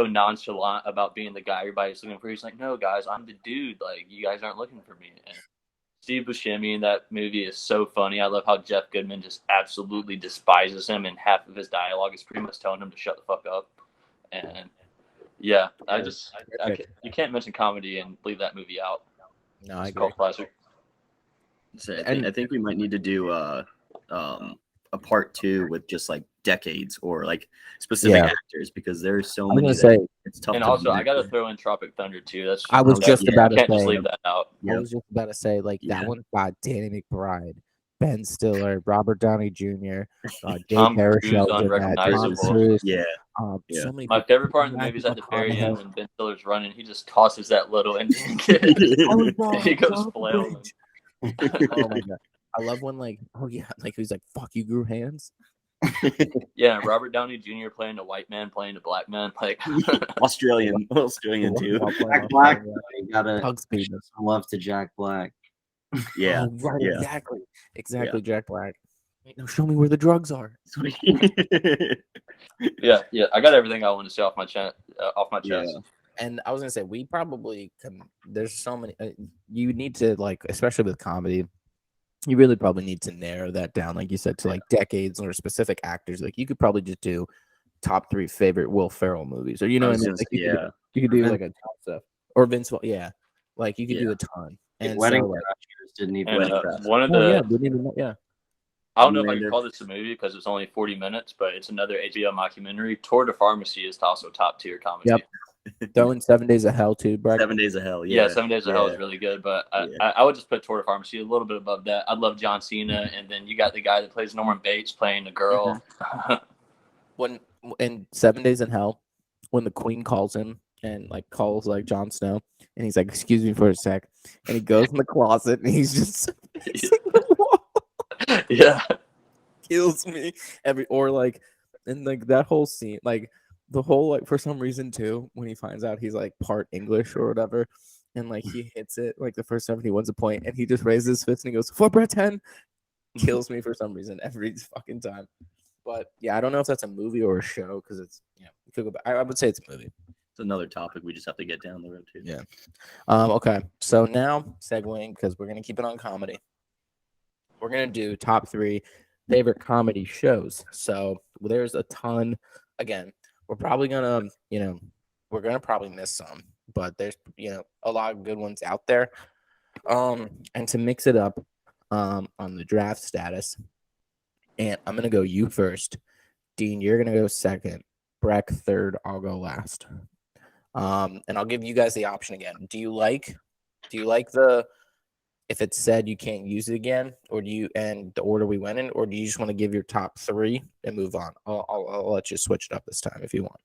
so nonchalant about being the guy everybody's looking for. He's like, no, guys, I'm the dude. Like, you guys aren't looking for me. And Steve Buscemi in that movie is so funny. I love how Jeff Goodman just absolutely despises him, and half of his dialogue is pretty much telling him to shut the fuck up. And yeah, you can't mention comedy and leave that movie out. No, I It's a agree. cult classic. So I think we might need to do a part 2 with just like decades or like specific actors, because there's so many. It's tough. And also, I gotta throw in Tropic Thunder too. That's I was just about to can't say. just leave that out. I was just about to say, like, that one got Danny McBride, Ben Stiller, Robert Downey Jr., Jake Baruchel, unrecognizable. So many. My favorite part in the movie is at the very end when Ben Stiller's running, he just tosses that little Indian kid. He goes flailing. Oh my god! I love when like he's like, "Fuck, you grew hands." Yeah, Robert Downey Jr. playing a white man, playing a black man, like Australian too. Jack Black, gotta love to Jack Black. Yeah, right, exactly. Jack Black. Now show me where the drugs are. yeah. I got everything I want to say off my chest. And I was gonna say, we probably can. There's so many. You need to like, especially with comedy, you really probably need to narrow that down, like you said, to like decades or specific actors. Like you could probably just do top 3 favorite Will Ferrell movies, or you know what I mean? Like, you could do like a ton of stuff, or Vince. Yeah, like you could do a ton. And Wedding Crashers didn't even. One of the I don't know if I can can call this a movie because it's only 40 minutes, but it's another HBO mockumentary. Tour de Pharmacy is also top tier comedy. Yep. Throwing 7 Days of Hell too, Brad. 7 Days of Hell. Yeah, 7 Days of Hell is really good, but I would just put Tour de Pharmacy a little bit above that. I'd love John Cena, and then you got the guy that plays Norman Bates playing the girl. When in 7 Days in Hell, when the Queen calls him and like calls like Jon Snow, and he's like, "Excuse me for a sec," and he goes in the closet and he's just kills me and like that whole scene, like the whole like for some reason too, when he finds out he's like part English or whatever, and like he hits it like the first time he wins a point, and he just raises his fist and he goes 4/10, kills me for some reason every fucking time. But yeah, I don't know if that's a movie or a show because it's we could go back. I would say it's a movie. It's another topic we just have to get down the road to. Yeah. Okay. So now segueing, because we're gonna keep it on comedy. We're gonna do top 3 favorite comedy shows. So there's a ton. Again, we're probably gonna, we're gonna probably miss some, but there's a lot of good ones out there. And to mix it up, on the draft status, and I'm gonna go you first. Dean, you're gonna go second. Breck third. I'll go last. And I'll give you guys the option again. Do you like the if it's said you can't use it again, or do you and the order we went in, or do you just want to give your top 3 and move on? I'll let you switch it up this time if you want.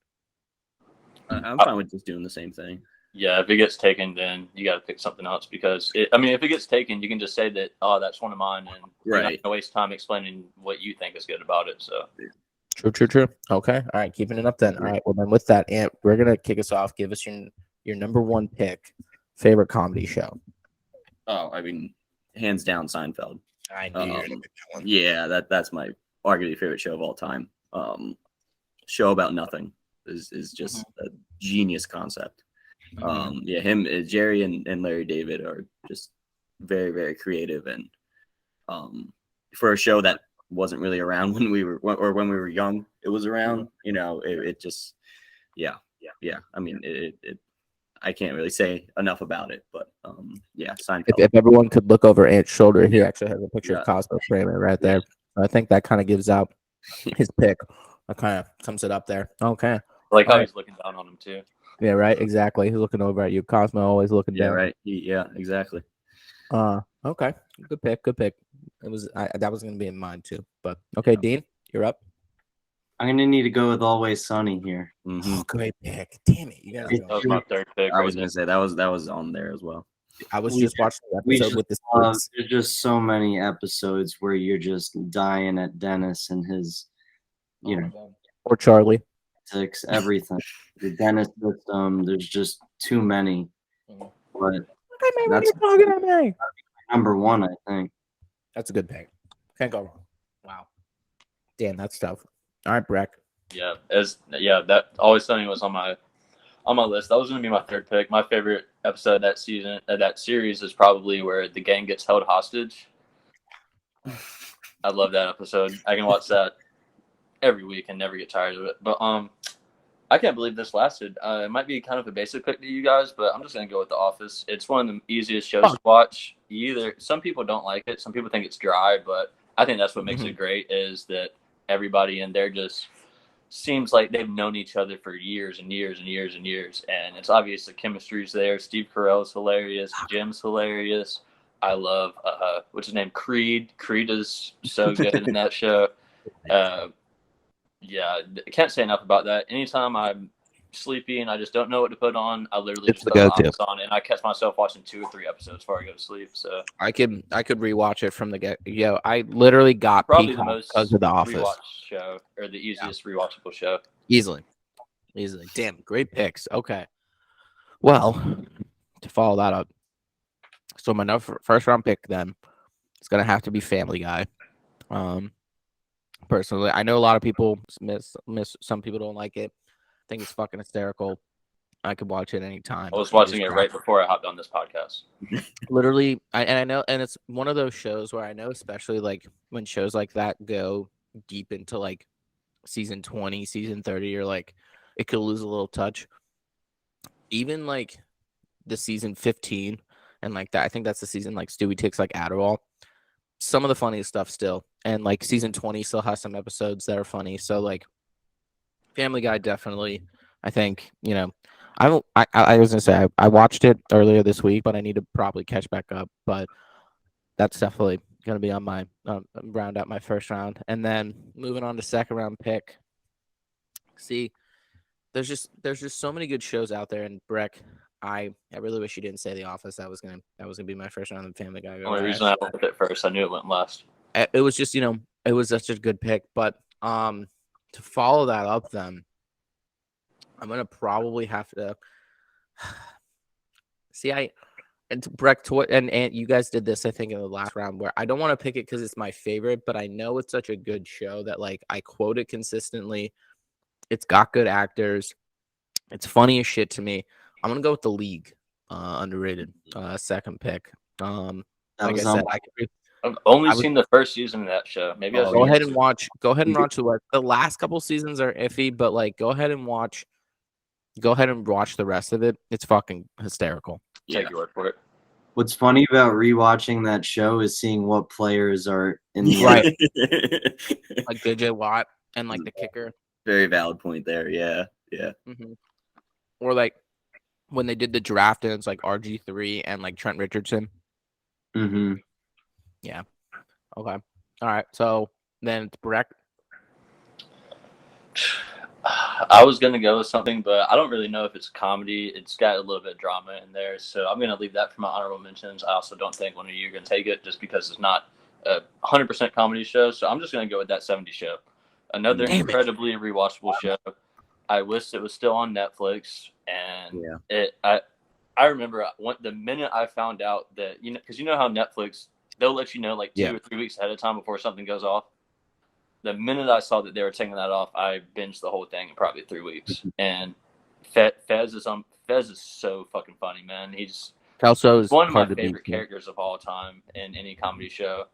I'm fine with just doing the same thing. Yeah, if it gets taken, then you got to pick something else because if it gets taken, you can just say that that's one of mine, and you're not gonna waste time explaining what you think is good about it. So. True. Okay. All right. Keeping it up then. All right. Well, then with that, Ant, we're going to kick us off. Give us your number 1 pick, favorite comedy show. Oh, I mean, hands down, Seinfeld. I knew you were going to pick that one. Yeah, that's my arguably favorite show of all time. Show about nothing is just a genius concept. Him, Jerry and Larry David are just very, very creative. And for a show that wasn't really around when we were young, it was around, it just I mean it I can't really say enough about it, but Seinfeld. If everyone could look over Ant's shoulder, he actually has a picture of Cosmo Kramer right there. I think that kind of gives out his pick. That kind of sums it up there. Okay, I like how he's looking down on him too. Yeah, right, exactly. He's looking over at you. Cosmo always looking down. Right. Exactly. Okay, good pick. It was that was gonna be in mine too. But okay, Dean, you're up. I'm gonna need to go with Always Sunny here. Oh, great pick. Damn it, you guys. That was my third pick. I was gonna say that was on there as well. I was just watching the episode with this. There's just so many episodes where you're just dying at Dennis and his, or Charlie. Everything. The Dennis system. There's just too many. But that's talking about me. Number 1, I think. That's a good pick. Can't go wrong. Wow. Damn, that's tough. All right, Breck. That Always Sunny was on my on my list. That was going to be my third pick. My favorite episode of that season, that series, is probably where the gang gets held hostage. I love that episode. I can watch that every week and never get tired of it. But I can't believe this lasted. It might be kind of a basic pick to you guys, but I'm just gonna go with The Office. It's one of the easiest shows to watch. Some people don't like it, some people think it's dry, but I think that's what makes it great. Is that everybody in there just seems like they've known each other for years and years and years and years, and it's obvious the chemistry's there. Steve Carell's hilarious. Jim's hilarious. I love what's his name, Creed. Creed is so good in that show. Yeah, I can't say enough about that. Anytime I'm sleepy and I just don't know what to put on, I literally just put The Office on, and I catch myself watching 2 or 3 episodes before I go to sleep. So I could rewatch it from the get. Yo, I literally got probably Peacock the most because of The Office. rewatched show, or the easiest rewatchable show. Easily. Damn, great picks. Okay. Well, to follow that up, so my first round pick then is gonna have to be Family Guy. Personally, I know a lot of people miss. Some people don't like it. I think it's fucking hysterical. I could watch it anytime. I was watching it right before I hopped on this podcast. Literally, I know, and it's one of those shows where I know, especially like when shows like that go deep into like season 20, season 30, you're like, it could lose a little touch. Even like the season 15 and like that, I think that's the season like Stewie takes like Adderall. Some of the funniest stuff still, and like season 20 still has some episodes that are funny. So like Family Guy definitely, I think, I was gonna say I watched it earlier this week, but I need to probably catch back up. But that's definitely gonna be on my round out my first round, and then moving on to second round pick. See, there's just so many good shows out there, and Breck, I really wish you didn't say The Office. That was gonna be my first round. And Family Guy. The only reason I went it first, I knew it went last. It was just it was such a good pick. But to follow that up, then I'm gonna probably have to see. Breck, and you guys did this, I think, in the last round, where I don't want to pick it because it's my favorite, but I know it's such a good show that like I quote it consistently. It's got good actors. It's funny as shit to me. I'm gonna go with The League, underrated, second pick. Like I said, I've only seen the first season of that show. Maybe go ahead and watch the last couple seasons are iffy, but like go ahead and watch the rest of it. It's fucking hysterical. Take your word for it. What's funny about rewatching that show is seeing what players are in the right, like JJ Watt and like the kicker. Very valid point there. Yeah. Mm-hmm. Or like when they did the draft and it's like RG3 and like Trent Richardson. Mm-hmm. Yeah. Okay. All right. So then it's Breck. I was gonna go with something, but I don't really know if it's comedy. It's got a little bit of drama in there, so I'm gonna leave that for my honorable mentions. I also don't think one of you are gonna take it just because it's not a 100% comedy show. So I'm just gonna go with That 70s Show. Another incredibly rewatchable show. I wish it was still on Netflix, and I remember the minute I found out that because you know how Netflix, they'll let you know like 2 or 3 weeks ahead of time before something goes off. The minute I saw that they were taking that off, I binged the whole thing in probably 3 weeks. And Fez is so fucking funny, man. He's one of my favorite characters of all time in any comedy show.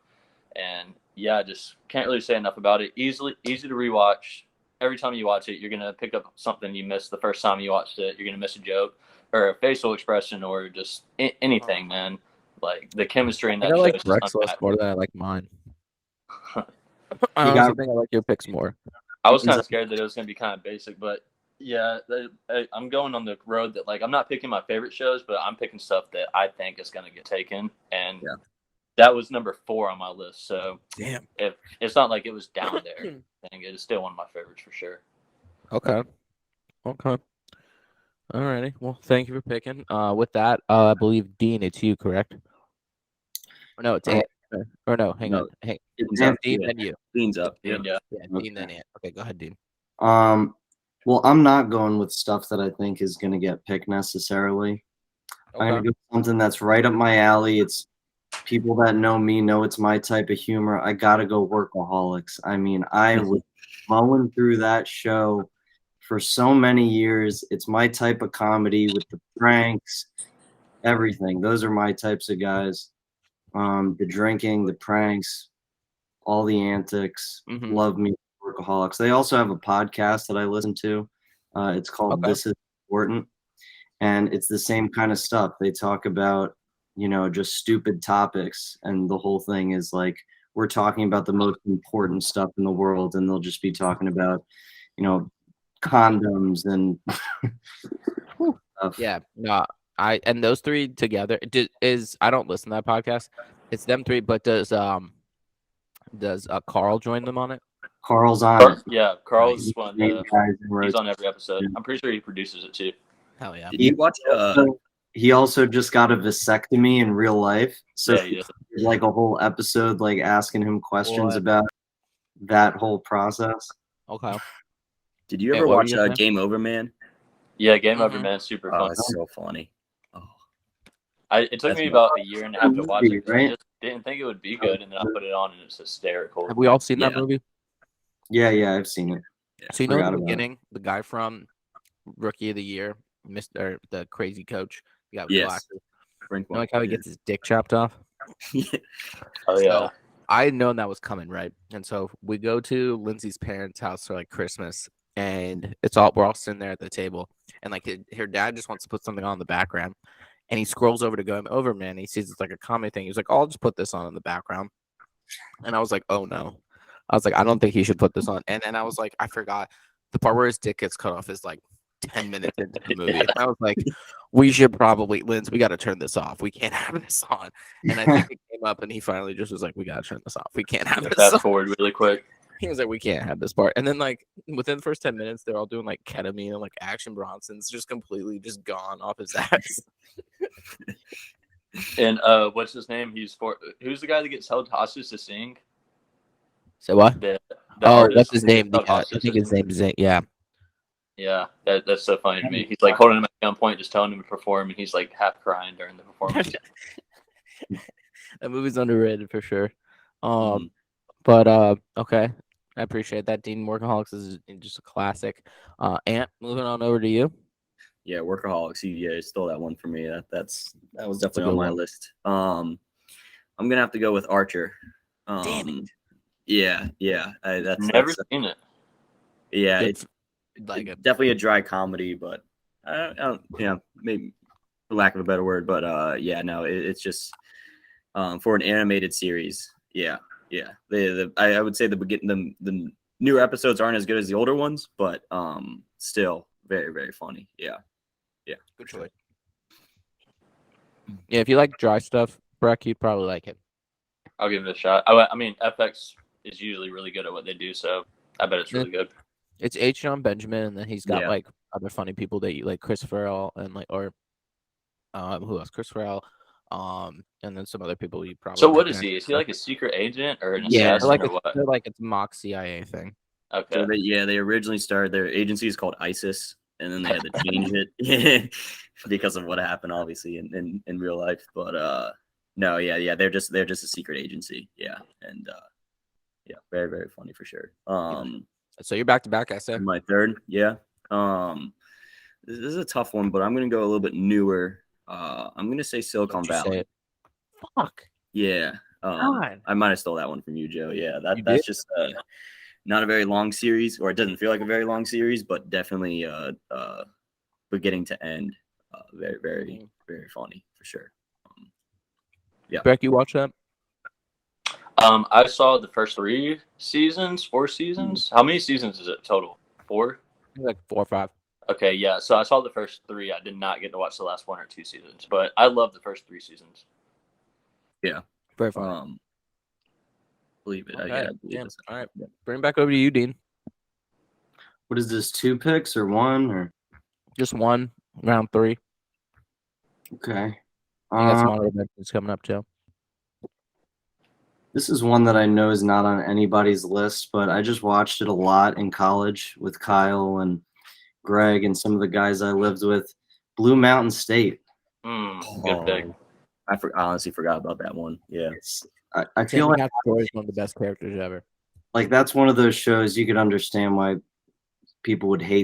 And yeah, I just can't really say enough about it. Easy to rewatch. Every time you watch it, you're gonna pick up something you missed the first time you watched it. You're gonna miss a joke or a facial expression or just anything, man. Like the chemistry in that show. I like Breck's list more than I like mine. I think I like your picks more. I was kind of scared that it was gonna be kind of basic, but yeah, I'm going on the road that like I'm not picking my favorite shows, but I'm picking stuff that I think is gonna get taken, and that was number 4 on my list. So damn, if it's not like it was down there, I think it is still one of my favorites for sure. Okay. Alrighty. Well, thank you for picking. With that, I believe Dean, it's you, correct? Or no, it's Ant. Or no, hang on. Hey, Dean, then you. Dean's up. Yeah. Dean, then Ant. Okay, go ahead, Dean. Well, I'm not going with stuff that I think is going to get picked necessarily. Okay. I'm going to go with something that's right up my alley. It's people that know me know it's my type of humor. I got to go Workaholics. I mean, I was mowing through that show for so many years. It's my type of comedy with the pranks, everything. Those are my types of guys. The drinking, the pranks, all the antics. Mhm. Love me, Workaholics. They also have a podcast that I listen to. It's called Okay. This Is Important, and it's the same kind of stuff. They talk about, just stupid topics, and the whole thing is like we're talking about the most important stuff in the world, and they'll just be talking about, condoms and stuff. Yeah, no, and those three together I don't listen to that podcast. It's them three, but does Carl join them on it? Carl's on it. Yeah, Carl's He's one of main the. guys in He's rotation. on every episode. I'm pretty sure he produces it too. Hell yeah. Did you watch? He also just got a vasectomy in real life, so Yeah, he did. like a whole episode, like asking him questions What? about that whole process. Okay. Did you Hey, ever what were watch you saying? Game Over, Man? Yeah, Game Over, Mhm. man, super Oh, fun. it's so funny. Oh, It took That's me my- about a year and a half to watch it. 'Cause I Right? just didn't think it would be good, and then I put it on, and it's hysterical. Have we all seen that Yeah. movie? Yeah, I've seen it. So you know in Forgot the about it. beginning, the guy from Rookie of the Year, Mr. the crazy coach, the guy with Yes. glasses. Frank You know, like how he Welker, gets his dick chopped off? yeah. Oh yeah, So I had known that was coming, right? And so we go to Lindsay's parents' house for like Christmas, and we're all sitting there at the table, and like her dad just wants to put something on in the background, and he scrolls over to Game Over, man. And he sees it's like a comedy thing. He's like, "Oh, I'll just put this on in the background," and I was like, "Oh no." I was like, I don't think he should put this on. And then I was like, I forgot the part where his dick gets cut off is like 10 minutes into the movie. And I was like, we should probably, Linz, we got to turn this off. We can't have this on. And I think it came up and he finally just was like, we got to turn this off. We can't have this fast on. forward really quick. He was like, we can't have this part. And then like within the first 10 minutes, they're all doing like ketamine and like Action Bronson's just completely just gone off his ass. And what's his name? Who's the guy that gets held hostage to sing? So what? The Oh, artist what's his who gets name? held I hostage think to his name is Zane. Yeah. Yeah, that's so funny to me. He's like holding him at gunpoint, just telling him to perform, and he's like half crying during the performance. That movie's underrated for sure. Mhm. But okay. I appreciate that. Dean Workaholics is just a classic. Ant, moving on over to you. Yeah, Workaholics. Yeah, stole that one from me. That was definitely good on my one. list. I'm gonna have to go with Archer. Damn it. Yeah. Never seen it. Yeah, It's it's like a definitely a dry comedy, but I don't, maybe for lack of a better word, but yeah, no, it's just for an animated series. Yeah. I would say the newer episodes aren't as good as the older ones, but still very, very funny. Yeah. good choice. Yeah, if you like dry stuff, Breck, you'd probably like it. I'll give it a shot. I mean, FX is usually really good at what they do, so I bet it's really good. It's H. John Benjamin, and then he's got Yeah. like other funny people that you like, Christopher L. and like who else? Christopher L. And then some other people you probably. So like what is there. he? Is he like a secret agent or an Yeah, assassin like or what? they're like it's mock CIA thing. Okay. So they originally started their agency is called ISIS, and then they had to change it because of what happened, obviously in real life. But no, yeah, they're just a secret agency. Yeah, and yeah, very, very funny for sure. So you're back to back, I said. My third, yeah. This is a tough one, but I'm gonna go a little bit newer. I'm gonna say Silicon Don't you say Valley. it. Fuck. Yeah. God. I might have stole that one from you, Joe. Yeah, You that's did? just not a very long series, or it doesn't feel like a very long series, but definitely beginning to end, very, very, very funny for sure. Yeah. Breck, you watch that? I saw the first 4 seasons. How many seasons is it total? 4? Like 4 or 5. Okay, yeah. So I saw the first 3. I did not get to watch the last 1 or 2 seasons, but I love the first 3 seasons. Very funny. Believe it. Okay, Yeah, I believe damn. it. All right. Bring it back over to you, Dean. What is this? 2 picks or 1 or? Just one, round 3. Okay. You got some honorable mentions coming up too. This is one that I know is not on anybody's list, but I just watched it a lot in college with Kyle and Greg and some of the guys I lived with. Blue Mountain State. Good pick. I honestly forgot about that one. Yeah. I feel like Troy is one of the best characters ever. that's one of those shows you could understand why people would hate